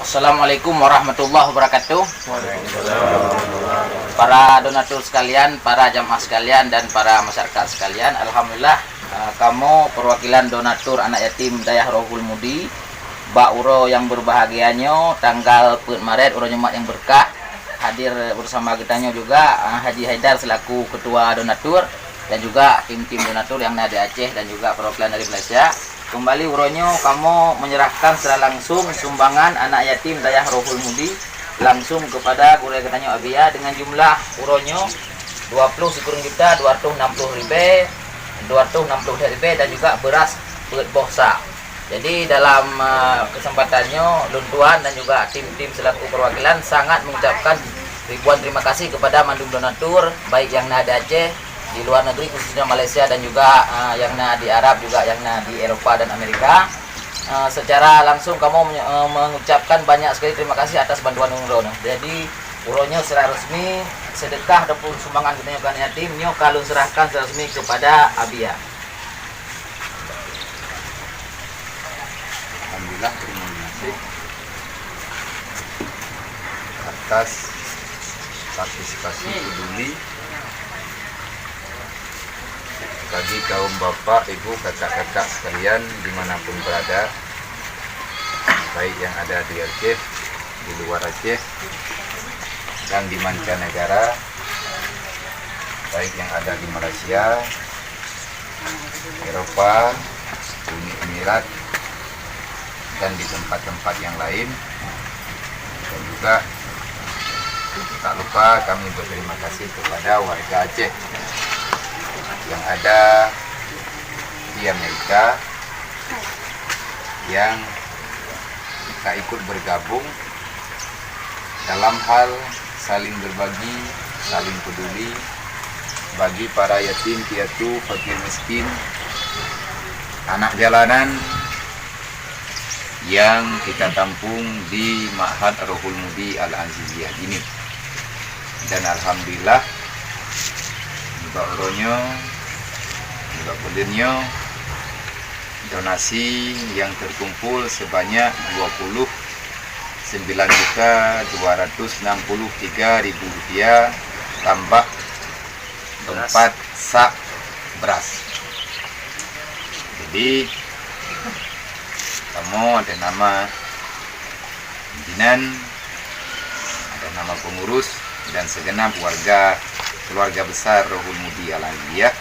Assalamualaikum warahmatullahi wabarakatuh. Para donatur sekalian, para jamaah sekalian, dan para masyarakat sekalian, alhamdulillah kamu perwakilan donatur anak yatim Dayah Rohul Mudi Mbak Uro yang berbahagianya tanggal 4 Maret Uro Nyemat yang berkah hadir bersama kitanya juga Haji Haidar selaku ketua donatur dan juga tim-tim donatur yang ada di Aceh dan juga perwakilan dari Malaysia. Kembali uronyo kamu menyerahkan secara langsung sumbangan anak yatim Dayah Rohul Mudi langsung kepada Guraya Ketanyo Abia dengan jumlah uronyo 20.260.260 dan juga beras bohsa. Jadi dalam kesempatannya Luntuan dan juga tim-tim selaku perwakilan sangat mengucapkan ribuan terima kasih kepada mandum donatur baik yang ada Aceh di luar negeri khususnya Malaysia dan juga yang di Arab juga yang di Eropa dan Amerika. Secara langsung kamu mengucapkan banyak sekali terima kasih atas bantuan uron. Jadi uronnya secara resmi sedekah ataupun sumbangan kita yang yatim nyo kalau serahkan secara resmi kepada Abia. Alhamdulillah terima kasih atas partisipasi peduli bagi kaum bapak, ibu, kakak-kakak sekalian dimanapun berada, baik yang ada di Aceh, di luar Aceh, dan di mancanegara, baik yang ada di Malaysia, Eropa, Uni Emirat, dan di tempat-tempat yang lain. Dan juga tak lupa kami berterima kasih kepada warga Aceh yang ada di Amerika yang kita ikut bergabung dalam hal saling berbagi, saling peduli bagi para yatim piatu, fakir miskin, anak jalanan yang kita tampung di Ma'had Rohul Mudi Al-Aziziyah ini. Dan alhamdulillah Mbak Uronyo, Mbak Bulinyo, donasi yang terkumpul sebanyak 29.263.000 rupiah tambah 4 sak beras. Jadi kamu ada nama pimpinan, ada nama pengurus dan segenap keluarga besar Rohul Mudi Al-Aziziyah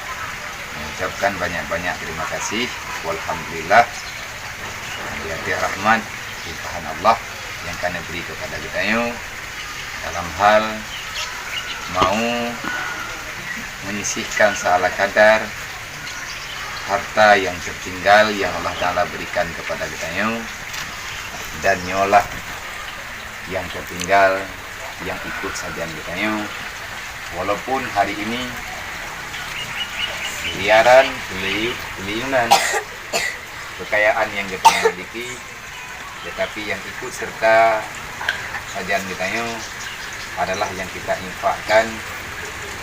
mengucapkan banyak-banyak terima kasih. Walhamdulillah ya rahmat limpahan Allah yang kami beri kepada kita dalam hal mau menyisihkan seala kadar harta yang tertinggal yang Allah Ta'ala berikan kepada kita dan nyolah yang tertinggal yang ikut sajian kita walaupun hari ini miliaran triliunan kekayaan yang kita miliki, tetapi yang ikut serta sajian kita adalah yang kita infakkan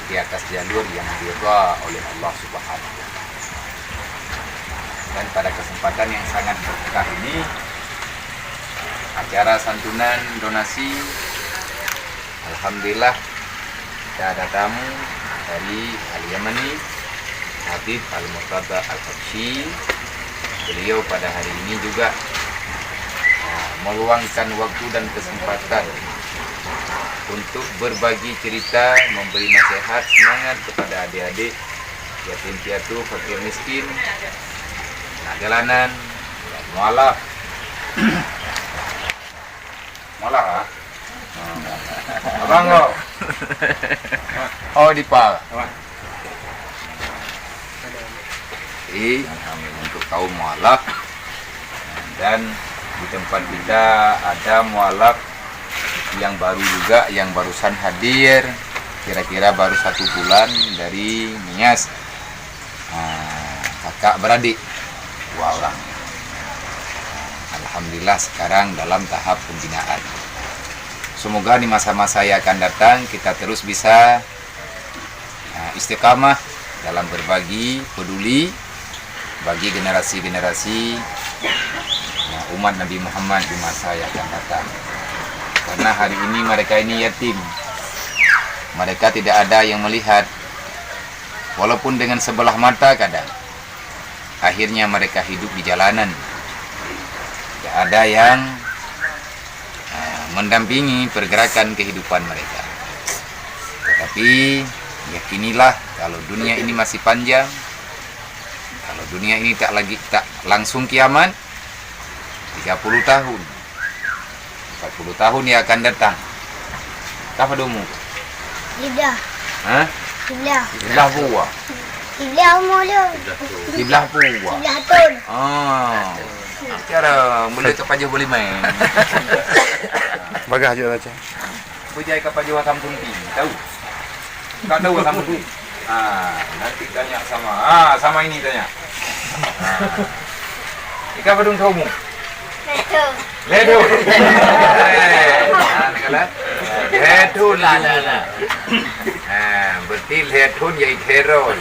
di atas jalur yang diridha oleh Allah Subhanahu wa Ta'ala. Dan pada kesempatan yang sangat berkah ini, acara santunan donasi, alhamdulillah kita ada tamu dari Al-Yamani, Habib Al-Murtada Al-Habsyi. Beliau pada hari ini juga meluangkan waktu dan kesempatan untuk berbagi cerita, memberi nasihat, semangat kepada adik-adik yatim piatu, fakir miskin, anak jalanan, mualaf. Mualaf abang lo. Oh dipal. Jadi untuk kaum mualaf, dan di tempat kita ada mualaf yang baru juga, yang barusan hadir, kira-kira baru 1 bulan dari Nias, kakak beradik 2 orang. Alhamdulillah sekarang dalam tahap pembinaan. Semoga di masa-masa yang akan datang kita terus bisa istiqamah dalam berbagi, peduli bagi generasi-generasi umat Nabi Muhammad di masa yang akan datang. Karena hari ini mereka ini yatim. Mereka tidak ada yang melihat, walaupun dengan sebelah mata kadang. Akhirnya mereka hidup di jalanan. Tidak ada yang mendampingi pergerakan kehidupan mereka. Tetapi yakinilah kalau dunia ini masih panjang, kalau dunia ini tak langsung kiamat, 30 tahun, 40 tahun yang akan datang. Apa domu? Lidah. Hah? Lidah. Sebelah buah. Lidah mulu. Sebelah buah. Lidah tun. Oh. Cara boleh ke pajah boleh main. Bagah aja aja. Pujai ke pajah Watam Tunti. Tahu? Tak tahu Watam Tunti. Nanti tanya sama ini tanya. Ika badung kamu? Ledo. Ledo. Ledun. Betul ledun ya itero.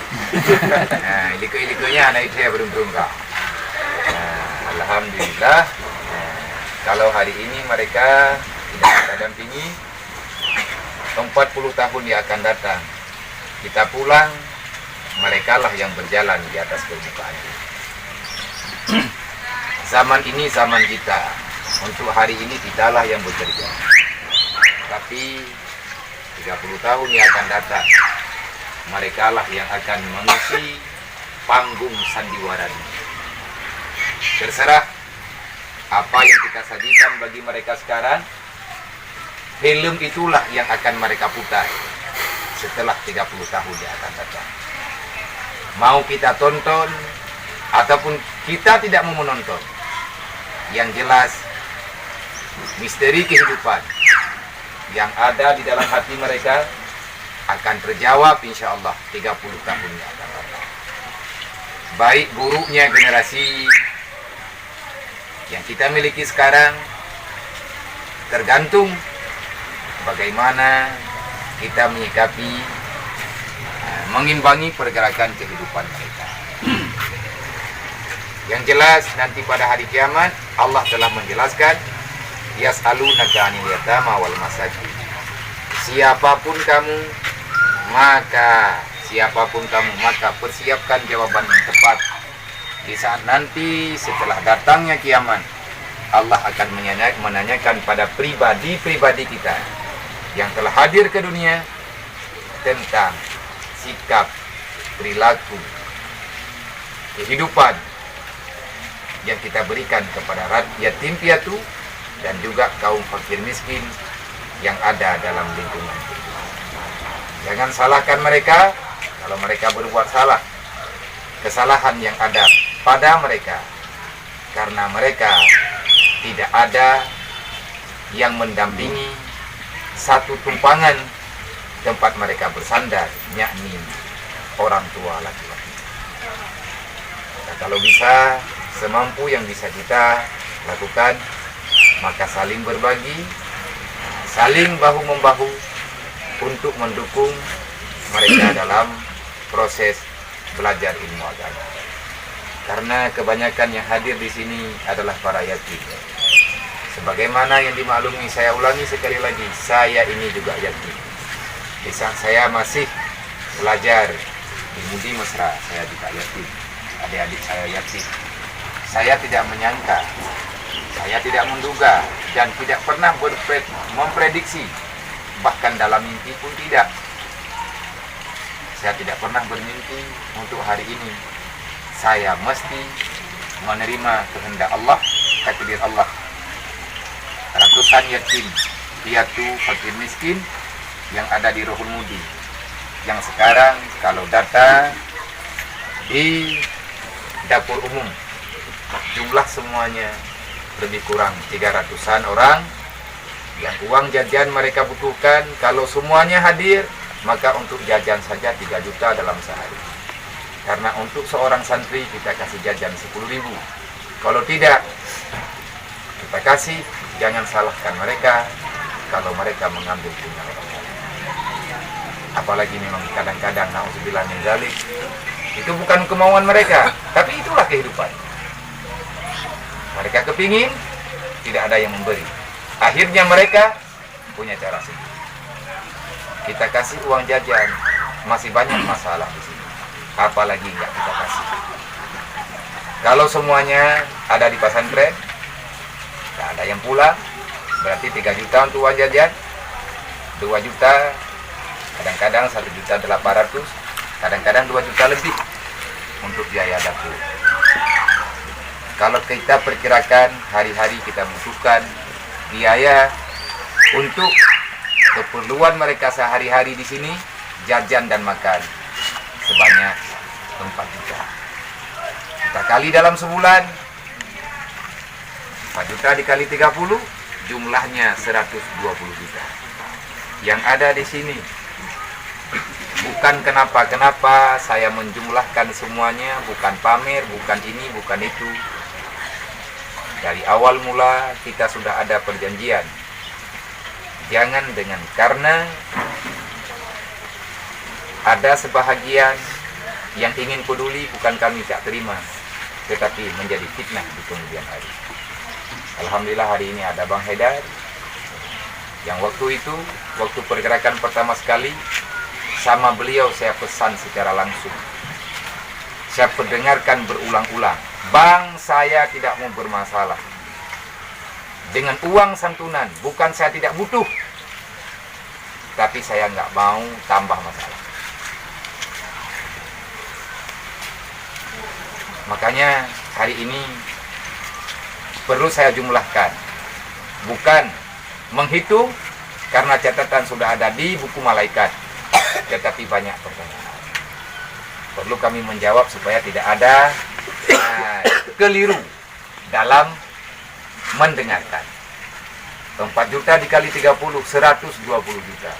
Iliko-ilikonya anak itu beruntung kak. Alhamdulillah. Kalau hari ini mereka tidak kita dampingi, 40 tahun yang akan datang kita pulang, mereka lah yang berjalan di atas permukaan. Zaman ini zaman kita. Untuk hari ini kitalah yang bekerja. Tapi 30 tahun yang akan datang, mereka lah yang akan mengisi panggung sandiwara ini. Terserah apa yang kita sajikan bagi mereka sekarang, film itulah yang akan mereka putar setelah 30 tahun yang akan datang. Mau kita tonton ataupun kita tidak mau menonton, yang jelas misteri kehidupan yang ada di dalam hati mereka akan terjawab insya Allah 30 tahun yang akan datang. Baik buruknya generasi yang kita miliki sekarang tergantung bagaimana kita menyikapi, mengimbangi pergerakan kehidupan mereka. Yang jelas nanti pada hari kiamat Allah telah menjelaskan, yas'alunaka 'anil yatama wal masakin. Siapapun kamu maka persiapkan jawaban yang tepat. Di saat nanti setelah datangnya kiamat, Allah akan menanyakan pada pribadi-pribadi kita yang telah hadir ke dunia tentang sikap, perilaku, kehidupan yang kita berikan kepada yatim piatu dan juga kaum fakir miskin yang ada dalam lingkungan kita. Jangan salahkan mereka kalau mereka berbuat salah, kesalahan yang ada pada mereka karena mereka tidak ada yang mendampingi satu tumpangan tempat mereka bersandar, yakni orang tua laki-laki. Nah, kalau bisa, semampu yang bisa kita lakukan, maka saling berbagi, saling bahu-membahu untuk mendukung mereka dalam proses belajar ilmu agama. Karena kebanyakan yang hadir di sini adalah para yatim. Sebagaimana yang dimaklumi, saya ulangi sekali lagi, saya ini juga yatim. Di saat saya masih belajar di Mudi Mesra, saya juga yatim. Adik-adik saya yatim. Saya tidak menyangka, saya tidak menduga, dan tidak pernah memprediksi, bahkan dalam mimpi pun tidak. Saya tidak pernah bermimpi untuk hari ini saya mesti menerima kehendak Allah, takdir Allah. Ratusan yatim, piatu, fakir miskin yang ada di Rohul Mudi, yang sekarang kalau data di dapur umum, jumlah semuanya lebih kurang 300-an orang yang uang jajan mereka butuhkan. Kalau semuanya hadir, maka untuk jajan saja 3 juta dalam sehari. Karena untuk seorang santri kita kasih jajan 10.000. Kalau tidak, kita kasih, jangan salahkan mereka kalau mereka mengambil punya orang lain. Apalagi memang kadang-kadang na'udzubillah min dzalik, itu bukan kemauan mereka, tapi itulah kehidupan. Mereka kepingin, tidak ada yang memberi. Akhirnya mereka punya cara sendiri. Kita kasih uang jajan, masih banyak masalah di sini. Apalagi nggak kita kasih. Kalau semuanya ada di pesantren, nggak ada yang pulang, berarti 3 juta untuk uang jajan, 2 juta, kadang-kadang 1.800.000, kadang-kadang 2 juta lebih untuk biaya dapur. Kalau kita perkirakan hari-hari kita butuhkan biaya untuk keperluan mereka sehari-hari di sini, jajan dan makan sebanyak 4 juta. Kita kali dalam sebulan, 4 juta dikali 30, jumlahnya 120 juta. Yang ada di sini, bukan kenapa-kenapa saya menjumlahkan semuanya, bukan pamer, bukan ini, bukan itu. Dari awal mula kita sudah ada perjanjian. Jangan dengan karena ada sebahagian yang ingin peduli, bukan kami tak terima, tetapi menjadi fitnah di kemudian hari. Alhamdulillah hari ini ada Bang Haidar, yang waktu itu, waktu pergerakan pertama sekali, sama beliau saya pesan secara langsung. Saya perdengarkan berulang-ulang, Bang, saya tidak mau bermasalah dengan uang santunan. Bukan saya tidak butuh, tapi saya nggak mau tambah masalah. Makanya hari ini perlu saya jumlahkan, bukan menghitung karena catatan sudah ada di buku malaikat, tetapi banyak pertanyaan. Perlu kami menjawab supaya tidak ada keliru dalam mendengarkan. 4 juta dikali 30, 120 juta.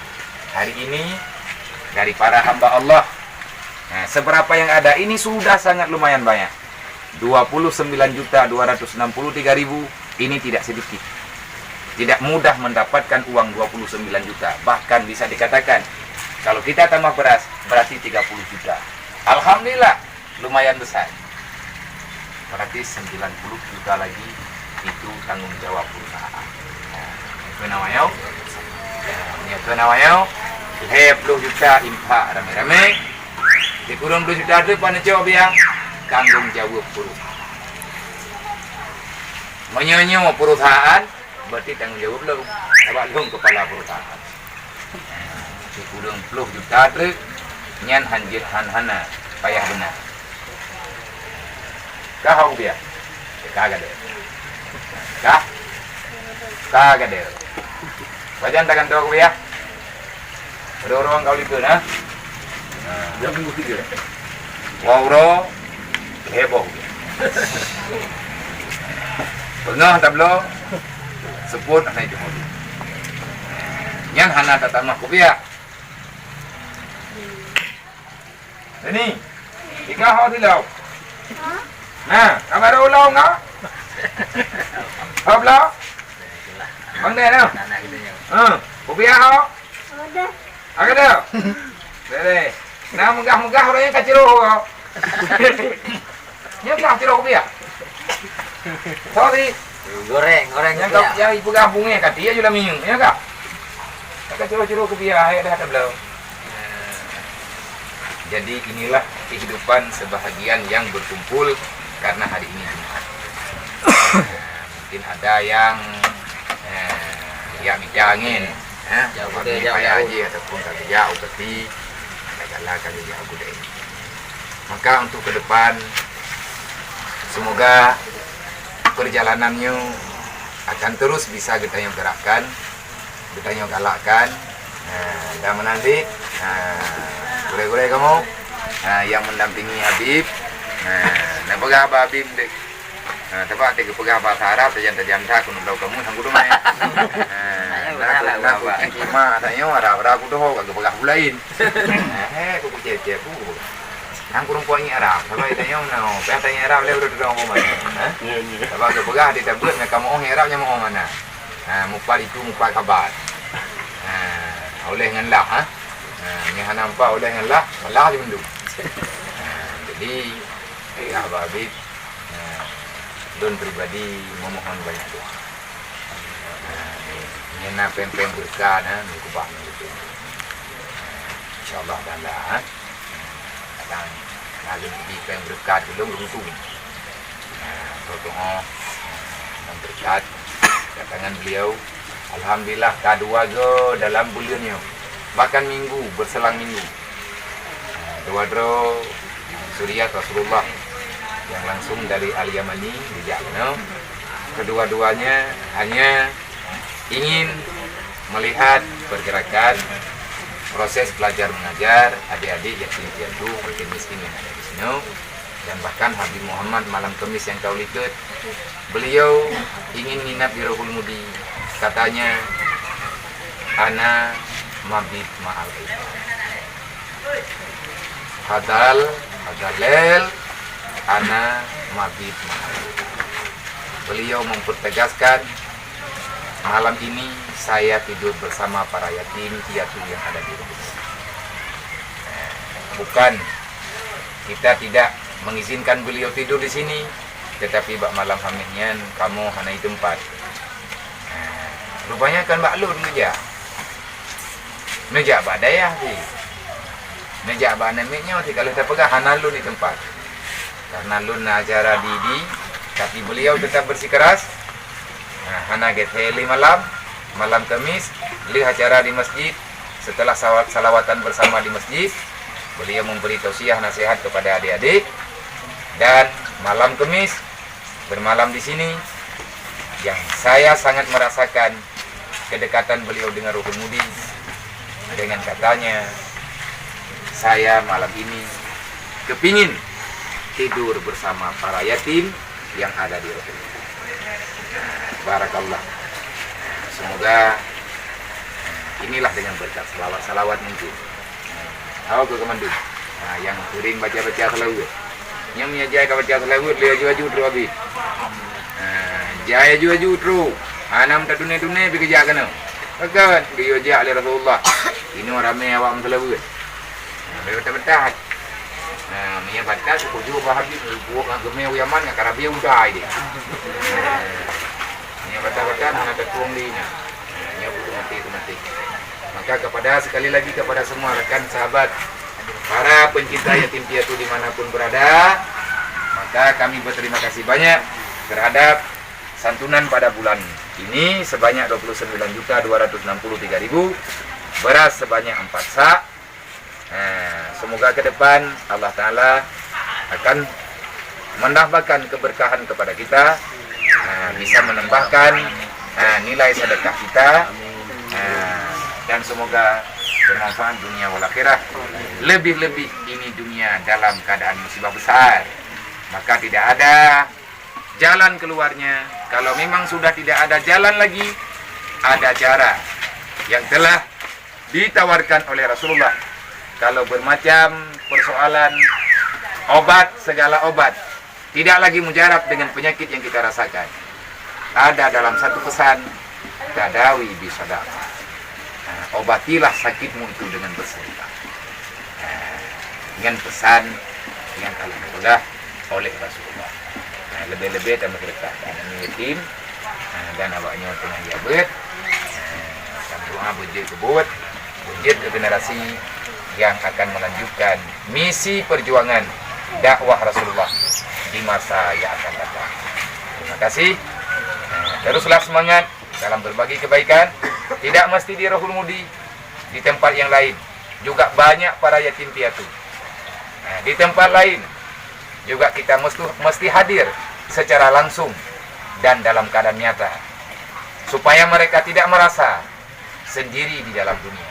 Hari ini dari para hamba Allah, seberapa yang ada ini sudah sangat lumayan banyak. 29.263.000, ini tidak sedikit. Tidak mudah mendapatkan uang 29 juta. Bahkan bisa dikatakan, kalau kita tambah beras, berarti 30 juta. Alhamdulillah, lumayan besar. Berarti 90 juta lagi, itu tanggung jawab perusahaan. Itu namanya, itu namanya, 20 juta impak rame-rame. Dikurang 20 juta itu pada jawab yang tanggung jawab perusahaan. Menyonyo perusahaan, berarti tanggung jawab lu. Abang lu kepala perusahaan. Dikurang 20 juta itu, nyan hanjir han-hana, payah benar. Kau dia, kagak deh. Kagak deh. Bajan takkan tahu ya. Ada orang kau itu nah. Jam minggu 3. Wauro heboh. Pernah tablo sebut anak itu. Yang hana tatamah kopiah. Ini, ikaw ho dilaw. Nah, kamera ulaw nga. Habla. Bang deh no. Kopiah ho. Ada. Agak Dede. Nah, megah-megah orangnya kaciro ho. Nya kaciro kopiah. Sorry. Goreng Yang ibu kampungnya kat dia juga minum, ya kak? Kaciro-ciro kopiah ya dah belum. Jadi inilah kehidupan sebahagian yang berkumpul karena hari ini Jumat. Mungkin ada yang bicara-angin, jauh aja ataupun kagak jauh tapi kagaklah kagak jauh gede. Maka untuk ke depan semoga perjalanannya akan terus bisa kita yang gerakkan, kita yang galakkan, dan menanti. Gulai-gulai kamu yang mendampingi Habib. Nah, pegah Habib dek. Tepat dek pegah bahasa Arab terjanta kuno lau kamu sang kudu main. Nah, cuma tanya Arab kudu ho kagak pegah bulain. Kudu cecep ku. Nang kurang poin Arab. Sampai tanya no, tanya Arab le udah ngomong mana. Tepat ke pegah ditabut nak kamu oh Arabnya mau mana. Mupal itu mupal kabar. Oleh nganlah yang nampak oleh Allah, Allah dimendung. Jadi, ya Habib, Lun pribadi memohon banyak doa. Ngena pem-pem berkah na kubah gitu. Insyaallah dalam kadang lagi di pem berkah belum runtung. Berdoa berkat kedatangan beliau. Alhamdulillah kedua go dalam bulannya. Bahkan minggu berselang minggu. Dua-dua suriat Rasulullah yang langsung dari Al-Yamani di Jakno. Kedua-duanya hanya ingin melihat pergerakan proses belajar mengajar adik-adik yatim piatu fakir miskin yang ada di sini, dan bahkan Habib Muhammad malam Kamis yang kau ikut, beliau ingin nginap di Rohul Mudi. Katanya ana mabit ma'al ibad hadalel ana mabit ma'al ibad. Beliau mempertegaskan, malam ini saya tidur bersama para yatim piatu yang ada di rumah. Bukan kita tidak mengizinkan beliau tidur di sini, tetapi bak malam hamidnya kamu hanai tempat. Rupanya kan bak lun meja. Meja bak dayah sih. Meja bak namiknya kalau kita pegang hana lun di tempat. Karena lun acara didi, tapi beliau tetap bersikeras. Hana getheli malam Kamis, lihat acara di masjid. Setelah salawatan bersama di masjid, beliau memberi tausiah nasihat kepada adik-adik. Dan malam Kamis bermalam di sini, yang saya sangat merasakan kedekatan beliau dengan Rohul Mudi. Dengan katanya, saya malam ini kepingin tidur bersama para yatim yang ada di Rohul Mudi. Barakallah. Semoga inilah dengan berkat salawat mungkin. Awak ke kemandun. Yang sering baca-baca salawat. Yang punya jaya baca salawat, diaaju-aju terus habis. Jayaaju-aju terus. Anam tak dunia-dunia pergi kerja kena. Kan dia ajak oleh Rasulullah. Ini orang ramai awak salawat. Dia betul-betul. Punya batas suku juga habis buat dengan gemau Yaman dengan Karabia udah dia. Ini batas-batas ada tuang dia. Ini butuh mati. Maka sekali lagi kepada semua rekan sahabat, para pencinta yatim piatu dimanapun berada, maka kami berterima kasih banyak terhadap santunan pada bulan ini sebanyak 29.263.000, beras sebanyak 4 sak. Semoga ke depan Allah Ta'ala akan menambahkan keberkahan kepada kita, bisa menambahkan nilai sedekah kita, dan semoga bermanfaat dunia wal akhirah. Lebih-lebih ini dunia dalam keadaan musibah besar, maka tidak ada jalan keluarnya. Kalau memang sudah tidak ada jalan lagi, ada cara yang telah ditawarkan oleh Rasulullah. Kalau bermacam persoalan obat, segala obat tidak lagi mujarab dengan penyakit yang kita rasakan. Ada dalam satu pesan, tadawi bisadaqah. Obatilah sakitmu itu dengan bersedekah. Dengan pesan yang alhamdulillah oleh Rasulullah. Lebih-lebih dan berkata anak yatim dan awaknya tengah diabet. Doa bujit kebut, bujit ke generasi yang akan melanjutkan misi perjuangan dakwah Rasulullah di masa yang akan datang. Terima kasih. Teruslah semangat dalam berbagi kebaikan. Tidak mesti di Rohul Mudi, di tempat yang lain juga banyak para yatim piatu. Di tempat lain juga kita mesti hadir secara langsung dan dalam keadaan nyata, supaya mereka tidak merasa sendiri di dalam dunia.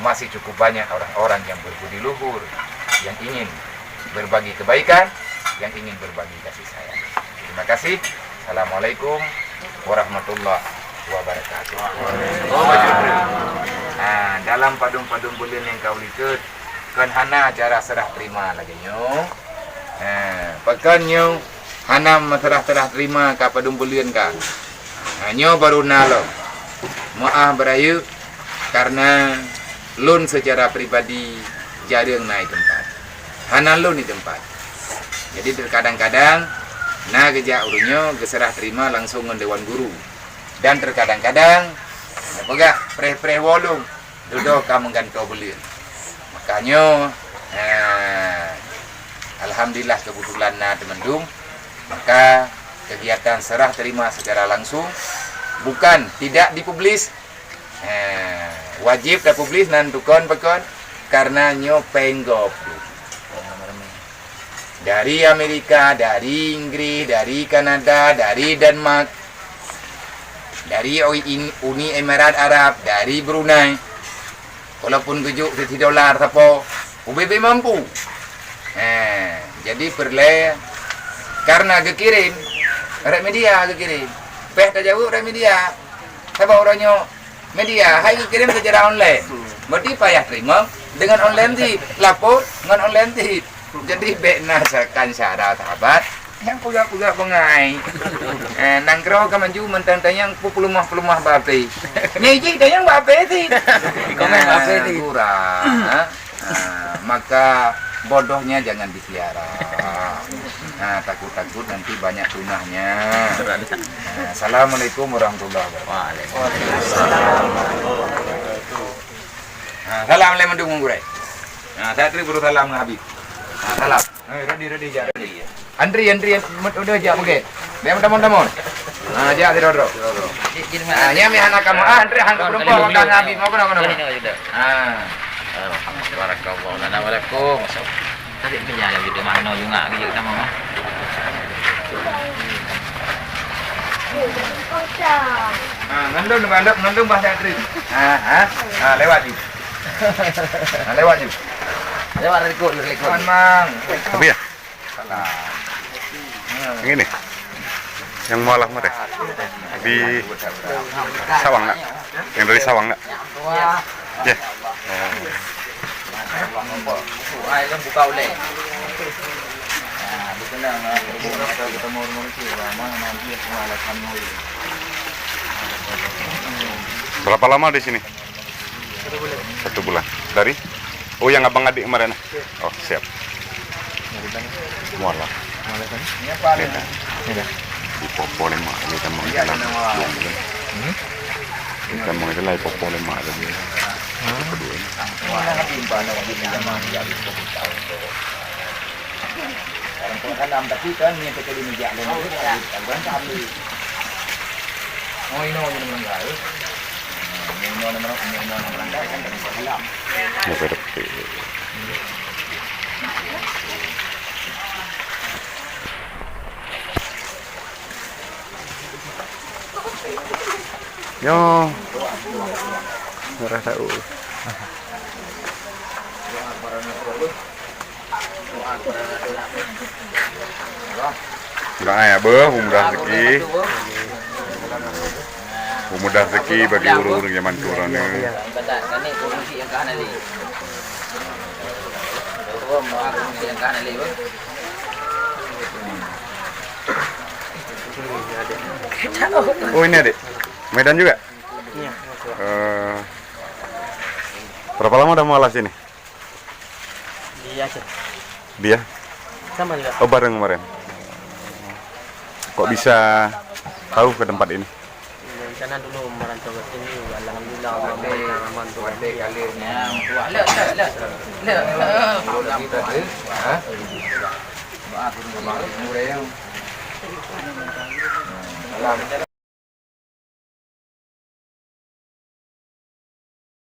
Masih cukup banyak orang-orang yang berbudi luhur, yang ingin berbagi kebaikan, yang ingin berbagi kasih sayang. Terima kasih. Assalamualaikum warahmatullahi wabarakatuh. Dalam padung-padung bulan yang kau likut, kan hana acara serah terima lagi nyo. Pekan nyo hana serah terima ka padung bulan ka. Nyo baru nalo. Maaf berayu karena lun secara pribadi jarang naik tempat. Hana lun di tempat. Jadi kadang-kadang Nah gejak urunyo geserah terima langsung dengan Dewan Guru. Dan terkadang-kadang apa preh-preh wolung duduk kamu kan kau beli. Makanya alhamdulillah kebetulan temendung maka kegiatan serah terima secara langsung bukan tidak dipublis. Wajib dipublis nan tukon pekon karena nyo penggop. Dari Amerika, dari Inggris, dari Kanada, dari Denmark, dari Uni Emirat Arab, dari Brunei. Walaupun tujuh $1 tapo, UBB mampu. Jadi perle karena kekirim, rek media kekirim. Peh tak jauh rek media. Siapa orangnya media, hai kekirim secara online. Berarti payah terima dengan online di lapor, dengan online di. Jadi bekna sekan syarat sahabat yang puga-puga pengai. Nangkro ka maju mentang tayang pelumah-pelumah bape. Nyeji tayang bape ti. Komen bape ti kurang. Maka bodohnya jangan dipelihara. Takut-takut nanti banyak tunahnya. Assalamualaikum warahmatullahi wabarakatuh. Salam le mendung ngure. Saya terima salam Habib. Salam. Ready ja. Andri udah aja mungkin. Dia teman-teman. Ja diro. Nya mi anak kamu. Andri hang belum bawa dan Habib mau kena. Assalamualaikum. Tadi punya ya gitu mana juga gitu kita mau. Ngandung bahasa Andri. Lewat ni. Lewat ni. Lewat rekod. Mang. Tapi ya, Salah. yang ini, yang mualaf mah teh di Sawang nggak? Yang dari Sawang nggak? Ya. Ai kan buka oleh. Bukan lah, kita mau sih, mana nanti malah kamu. Berapa lama di sini? 1 bulan. Dari? Oh, yang abang adik kemarin. Oh, siap. Mualaf. Ini paling. Di Popo lima, kita mau jalan. Kita mau jalan di Popo lima. Kedua. Kadang tapi kan ni kita di meja lain itu kan kami. Oh ini orang yang mengayu. Ini orang mengayu kan dari Salam. Ya, betul. Yo. Ora tahu. Enggak ya, mudah rezeki. Mudah rezeki bagi urung-urung zaman turun ini. Kani kursi yang kanan ni. Kursi yang kanan ni. Oh, ini Adik. Medan juga? Iya. Berapa lama udah malas ini? Di Aceh. Dia? Sama juga. Oh, bareng kemarin. Kok bisa tahu ke tempat ini? Dari sana dulu merantau ke sini. Alhamdulillah aman tuh. Salam.